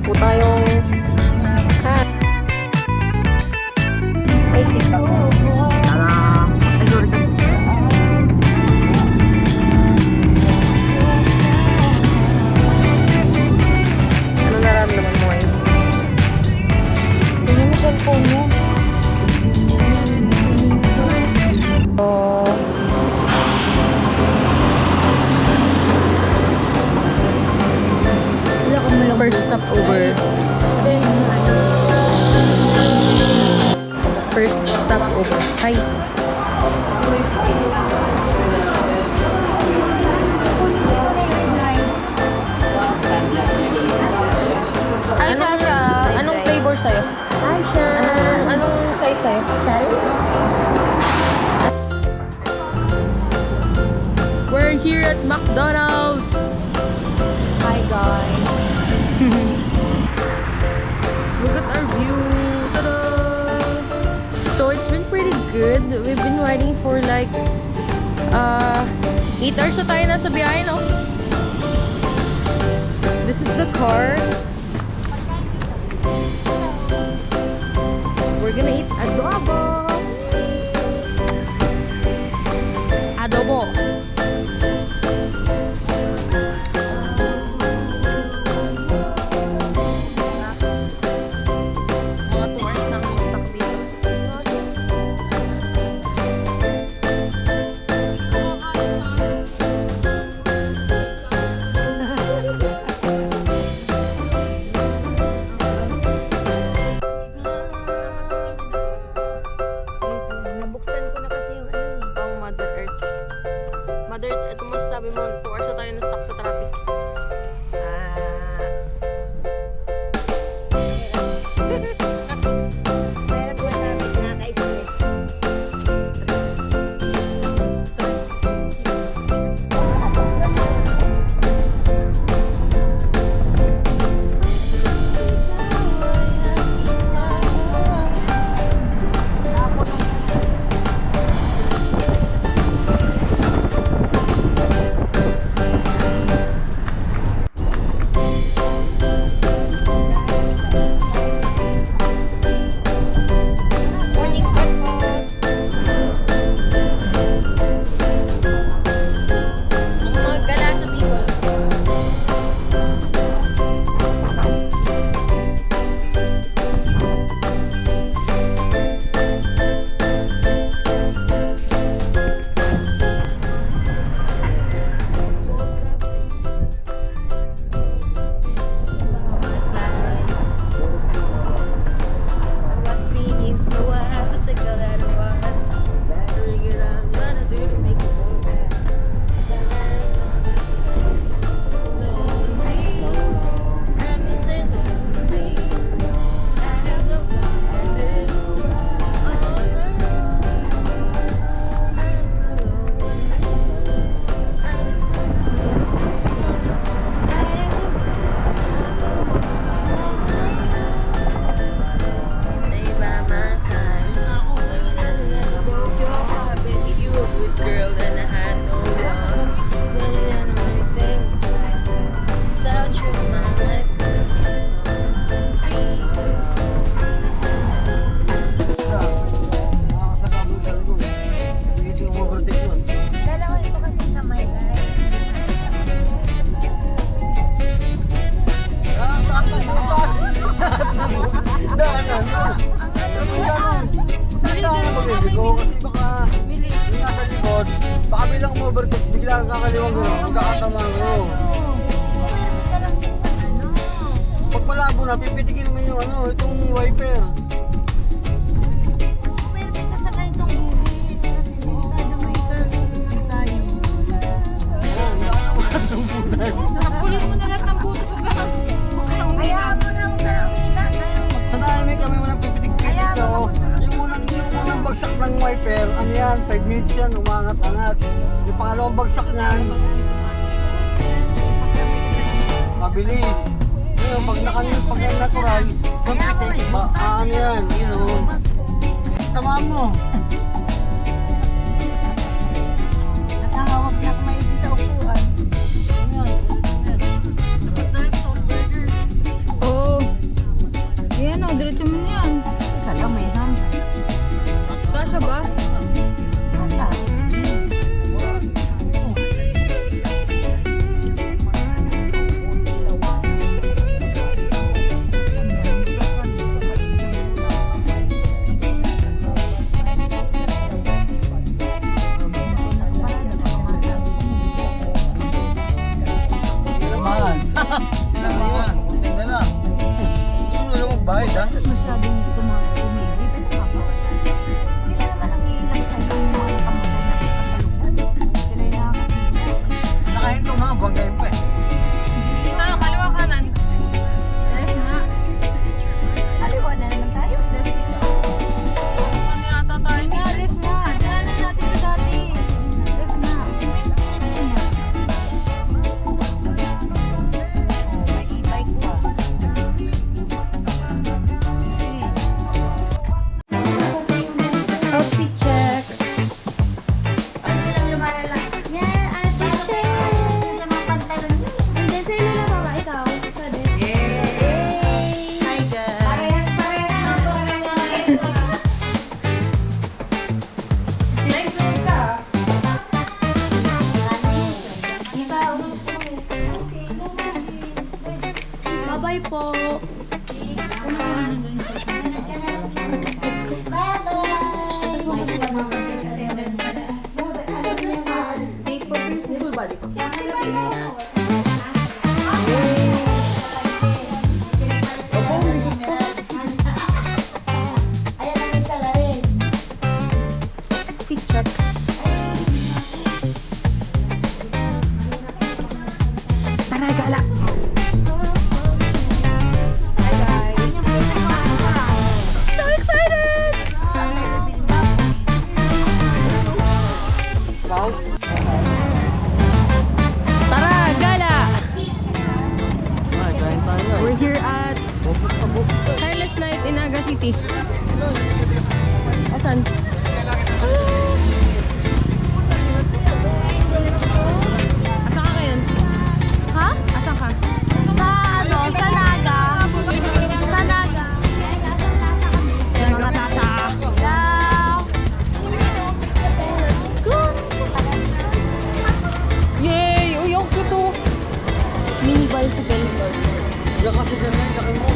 po tayong cat. May sika. Tara! Ay, sorry ka. Ano nararamdaman mo ngayon? Tingnan mo cellphone mo. First stop over. First stop over. Hi. Anong flavor sa'yo? Hi, Sean. Anong size sa'yo? Shell? We're here at McDonald's. Hi, guys. Look at our view. Ta-da! So it's been pretty good. We've been riding for like 8 hours na tayo nasa biyahe, no? This is the car. We're gonna eat adobo. Adobo. Mga 2 hours na ako stuck dito. Nabuksan ko na kasi yung ano eh. Oh, Mother Earth. Mother Earth, ito mo sabi mo, 2 hours na tayo na stuck sa traffic. Meron ba namin nakaka-stress? Morning breakfast! Ang mga gala sa Bicol. What's meaning so I have to take all that at once. Figuring it out, what I do to make it move. I'm Mr. Lonely. I have no plan. Oh no, I'm so lonely. I'm so lonely. I stay by my side. Broke your heart, baby. You a good girl, and I had no one. Then I make things right. Without you, my life would be Dalawa ito kasi kamay, guys. Baka bilang overtake, bigla kang kakaliwang gano'n, magkakatamaan mo. Ito lang sa ano. Pag malabo na, pipitikin mo yung ano, itong wiper. Pero may kasakay itong bubig. Kasi delikado may curve. Tayo. Ayan, baka naman itong bulan. Nakapulit mo na lahat ng buto ko. Hayaan mo na Sa dami kami munang pipitik-pitik Kaya ko. mo, Yung unang bagsak ng wiper, ano yan, 5 minutes yan, umangat-angat. Yung pangalawang bagsak niyan, mabilis. Ngayon, pag yan natural, pag pitik, ano yan, you know. Tamaan mo. Nakahawak na kamay sa upuan. Ano yan? Oh, Bye po. Let's go. Stay for full body. Check. Tara, gala. Hi, guys. So excited! Wow. Tara, gala! Ay, kain tayo. We're here at Careless Night in Naga City. Asan? Asan ka ngayon? Ha? Asan ka? Sa ano? Sa Naga. Sa Naga. Mga tasa. Yay! Uy, ang cute oh. Mini bicycles. Diyan kasi dyan na, sakin mo.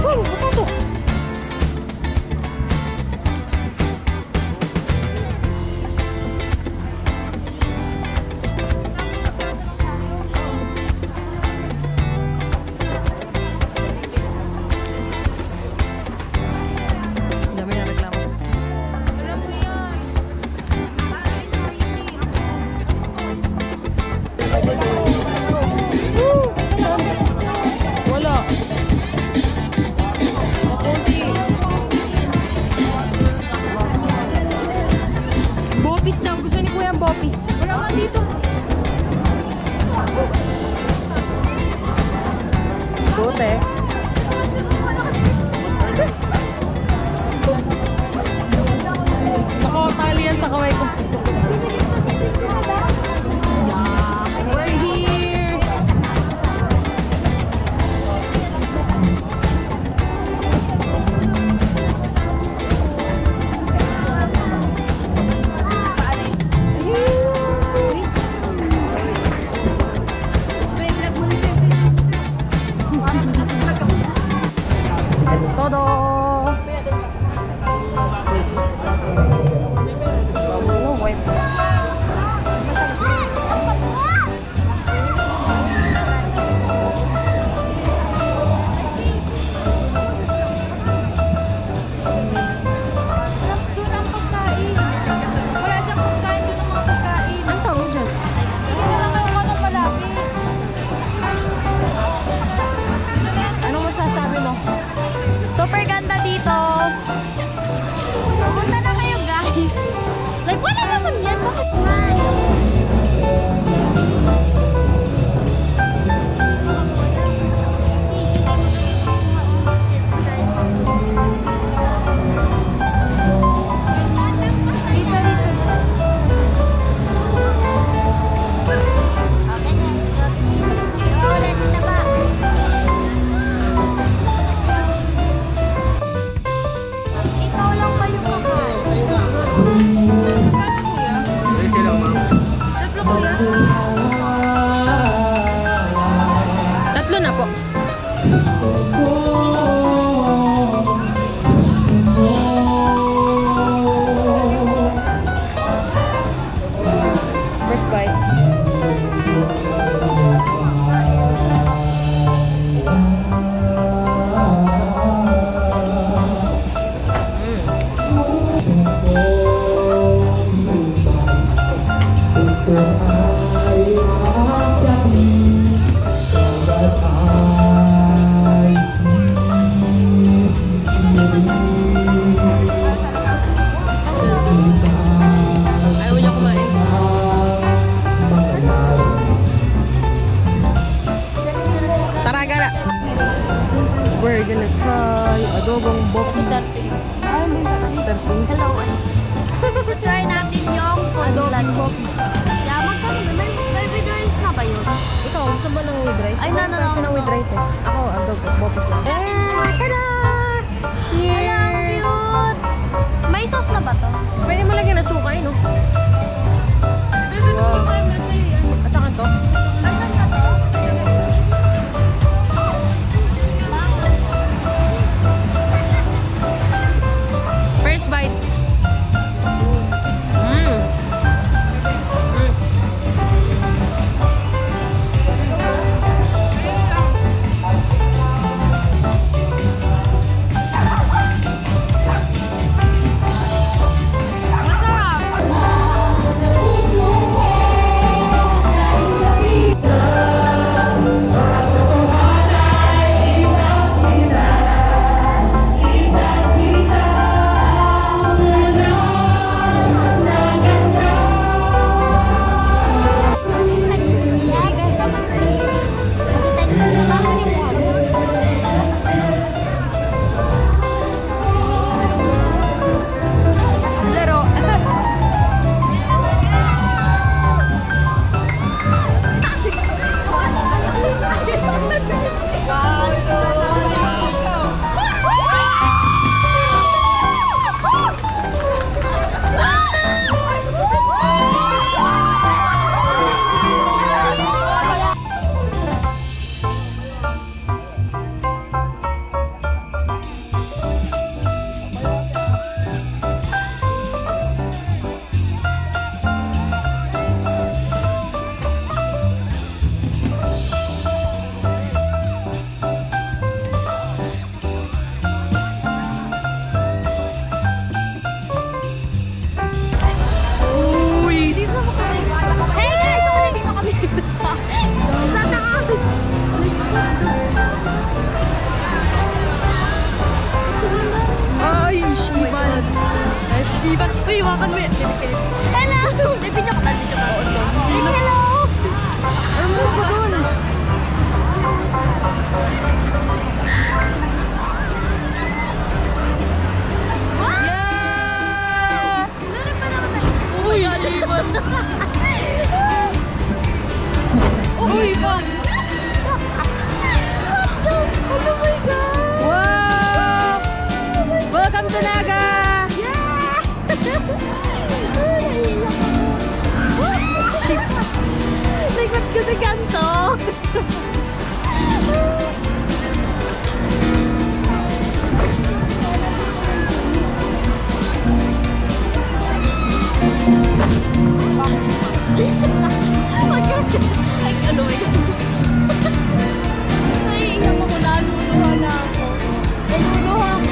Oh, papasok. Dami na reklamo. Alam mo yan. Wala. Bopis daw. Gusto ni Kuya ang bopis. Wala ka dito. Bote. Nakakatali yan sa kaway ko. Yeah. We're here. Todo. Doon ang pagkain. Wala dyan pagkain. Doon ang mga pagkain. Ang tawag dyan? Hindi na lang tayo ano malapit. Anong masasabi mo? Super ganda dito. Pumunta na kayo guys. Like wala naman yan. Bakit man? Dito, dito. Okay na. Oh, let's na ba? Ikaw lang ba yung kakain? Magkano kuya? Ay, sila, ma'am. Tatlo kuya? Tatlo na po. First bite. Ayaw niya kumain. Tara, gala. We're gonna try adobong bopi. Ay, may 13. Hello. Try natin yung Adobong bopi. Yaman ka rin. May videos na ba yun? Ikaw, gusto mo ng with rice? Ay, no. Gusto ng with rice eh. Ako, adobong bopis lang. Eh, tada! Pwede mo lagyan ng suka, no? Wow. At saka to? First bite. Mm. Laro. Hey guys! So, nandito kami sa Ay, Shiban. Shiba. Uy, wakan mo yan. Hello! May video ko ba? Video ko. Hello! Ano mo ba doon? Yeah! Uy, Shiban. Uy, bang! Oh my God! Wow! Welcome to Naga! Likot ko sa ganto. Ay, ano eh. Ay, iyak ako, naluluha na ako. Naluluha ako.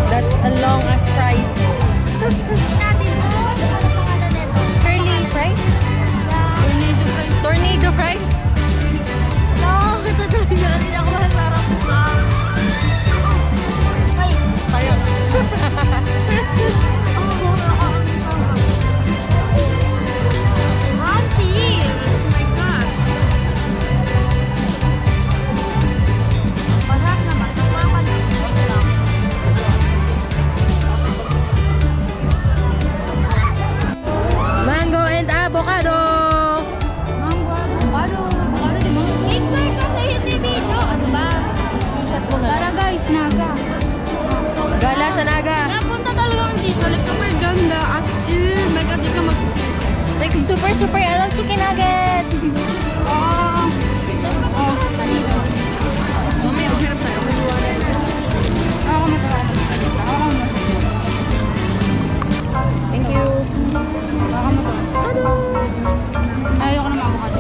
That's a long ass fries. Curly fries? Tornado fries? Sayang. Mango and avocado. Guys, Naga. Gala sa Naga. Napunta talaga kami dito. Like, super ganda. As in, mega di ka mag... Like super I love chicken nuggets. Oh. Oh. Mamaya, hirap tayo. Ako matawag. Thank you. Ako matawag. Ayoko na avocado.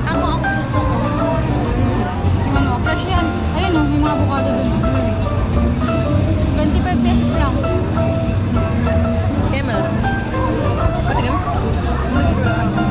Ako gusto ko. Ano, fresh yan. Ayun oh, may mga avocado dun. 25 pesos lang. Camel. Patingin mo.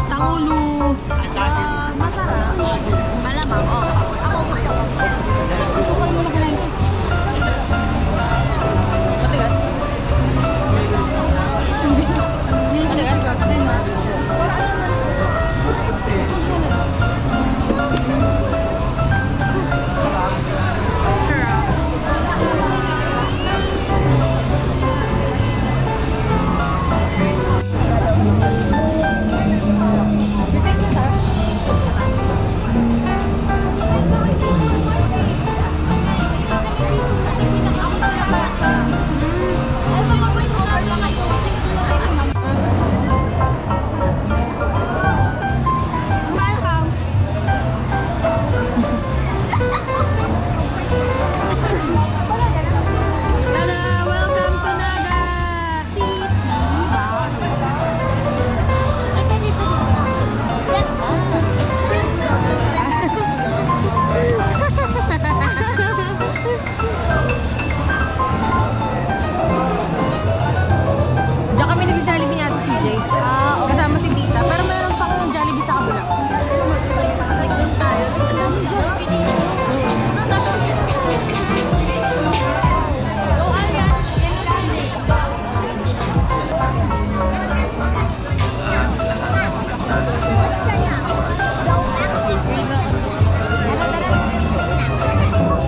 Tangulo. Masarap. Malamang, oh. Ako gusto ko. Matigas. Matigas. Tada! Welcome to Naga! Diyan kami nag-Jollibee ni Ate CJ. Kasama si Tita. Pero meron pa akong Jollibee sa kabila.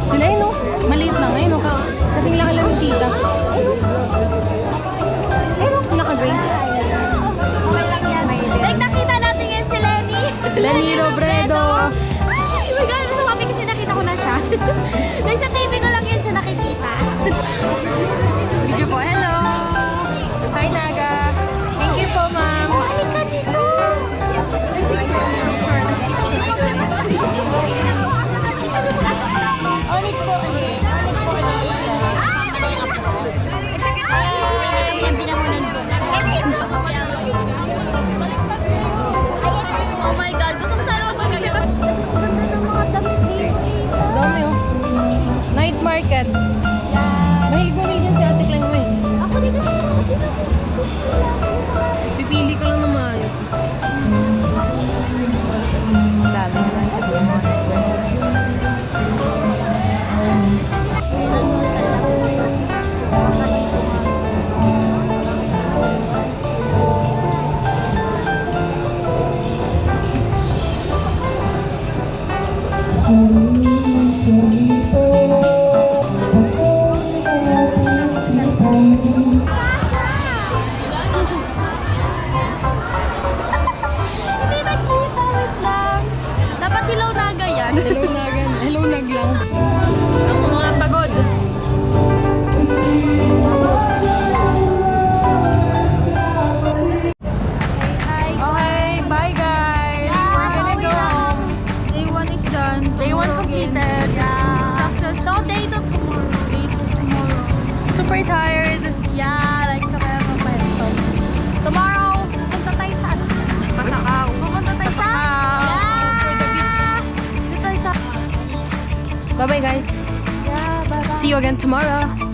Sila yun, no? Maliit lang ngayon, no? Kasing laki lang ng Tita. Ayun, naka-green. Like, nakita natin ngayon si Lenny. Lenny Robredo. Ay, oh my God, nasa kami kasi nakita ko na siya. Like, sa TV ko lang yun siya nakikita. Video po. Hello! Hi, Naga. Thank you po, ma'am. Balik ka dito. Ulit po ulit. Ulit po ulit. Ay, yung pinamunan po. Oh my God, gusto ko sana mag-picture. Dami, oh. Night market. Mahilig mamili si Ate Clang mo, eh. Ako dito. Pipili ka lang ng maayos. Dami naman. Hindi nakita, wait lang. Dapat silaw naga yan. Hello, Naga. Hello, Naglang. Ang mga pagod. Okay, bye guys. We're gonna go home. Day 1 is done. Day 1 completed. Success. So, day 2 tomorrow. Day 2 tomorrow. Super tired. Yeah, like kami ang kwento. Tomorrow, pupunta tayo sa ano? Masakaw. Pupunta tayo sa... Masakaw. For the beach. Dito tayo sa... Bye-bye guys. Yeah, bye-bye. See you again tomorrow.